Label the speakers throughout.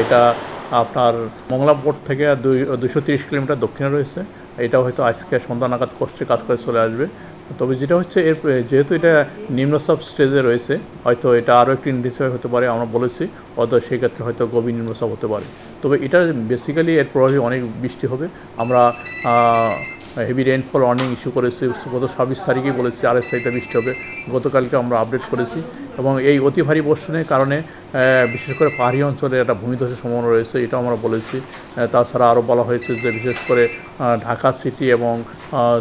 Speaker 1: এটা আপনার মংলা পোর্ট থেকে 230 কিলোমিটার দক্ষিণে রয়েছে। এটা হয়তো আজকে সন্ধ্যা নাগাদ কোস্টের কাজ করে চলে আসবে। তবে যেটা হচ্ছে এর যেহেতু এটা নিম্নচাপ স্টেজে রয়েছে, হয়তো এটা আরও একটু ইন্টেন্সিফাই হতে পারে, আমরা বলেছি, হয়তো সেক্ষেত্রে হয়তো গভীর নিম্নচাপ হতে পারে। তবে এটা বেসিক্যালি এর প্রভাবে অনেক বৃষ্টি হবে। আমরা হেভি রেইনফল ওয়ার্নিং ইস্যু করেছি, গত 26 তারিখেই বলেছি 28 তারিখে বৃষ্টি হবে। গতকালকে আমরা আপডেট করেছি এবং এই অতি ভারী বর্ষণের কারণে বিশেষ করে পাহাড়ি অঞ্চলে একটা ভূমিধসের সম্ভাবনা রয়েছে, এটাও আমরা বলেছি। তাছাড়া আরও বলা হয়েছে যে বিশেষ করে ঢাকা সিটি এবং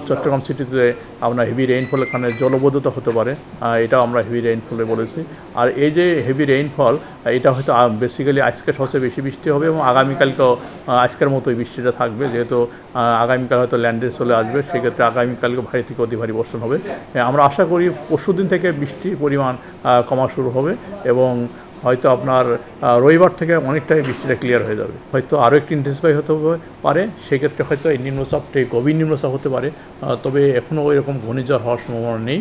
Speaker 1: চট্টগ্রাম সিটিতে আপনার হেভি রেইনফলের কারণে জলবদ্ধতা হতে পারে, এটাও আমরা হেভি রেইনফলে বলেছি। আর এই যে হেভি রেইনফল, এটা হয়তো বেসিক্যালি আজকে সবচেয়ে বেশি বৃষ্টি হবে এবং আগামীকালকেও আজকের মতোই বৃষ্টিটা থাকবে, যেহেতু আগামীকাল হয়তো ল্যান্ডে চলে আসবে, সেক্ষেত্রে আগামীকালকে ভারী থেকে অতি ভারী বর্ষণ হবে। আমরা আশা করি পরশুদিন থেকে বৃষ্টির পরিমাণ কমা শুরু হবে এবং হয়তো আপনার রবিবার থেকে অনেকটাই বৃষ্টিটা ক্লিয়ার হয়ে যাবে, হয়তো আরও একটু ইন্টেন্সিফাই হতে পারে। সেক্ষেত্রে হয়তো এই নিম্নচাপটি গভীর নিম্নচাপ হতে পারে, তবে এখনও ওই রকম ঘূর্ণিঝড় হওয়ার সম্ভাবনা নেই।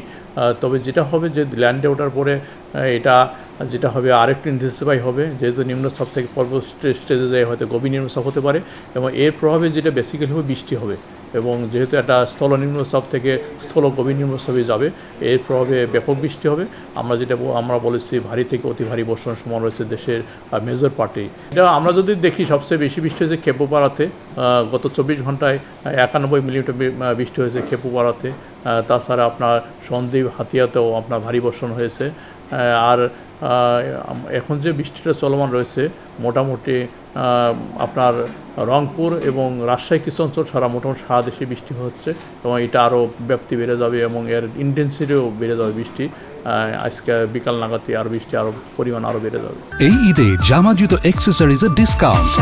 Speaker 1: তবে যেটা হবে যে ল্যান্ডে ওঠার পরে এটা যেটা হবে আরেকটু ইন্টেন্সিফাই হবে, যেহেতু নিম্নচাপ থেকে পরবর্তী স্টেজে যায় হয়তো গভীর নিম্নচাপ হতে পারে এবং এর প্রভাবে যেটা বেসিক্যালি হবে বৃষ্টি হবে এবং যেহেতু একটা স্থল নিম্নচাপ থেকে স্থল গভীর নিম্নচাপে যাবে, এর প্রভাবে ব্যাপক বৃষ্টি হবে। আমরা বলেছি ভারী থেকে অতি ভারী বর্ষণের সম্ভাবনা রয়েছে দেশের মেজর পার্টি। এটা আমরা যদি দেখি সবচেয়ে বেশি বৃষ্টি হয়েছে খেপুপাড়াতে, গত 24 ঘন্টায় 91 মিলিমিটার বৃষ্টি হয়েছে খেপুপাড়াতে। তাছাড়া আপনার সন্দ্বীপ হাতিয়াতেও আপনার ভারী বর্ষণ হয়েছে। আর এখন যে বৃষ্টিটা চলমান রয়েছে মোটামুটি আপনার রংপুর এবং রাজশাহী কিছু অঞ্চল ছাড়া মোটামুটি সারা দেশে বৃষ্টি হচ্ছে এবং এটা আরও ব্যাপ্তি বেড়ে যাবে এবং এর ইন্টেন্সিটিও বেড়ে যাবে বৃষ্টি। আজকে বিকাল নাগাদই আর বৃষ্টি আরও পরিমাণ আরও বেড়ে যাবে।
Speaker 2: এই ঈদে জামা জুতো অ্যাক্সেসরিজের ডিসকাউন্ট।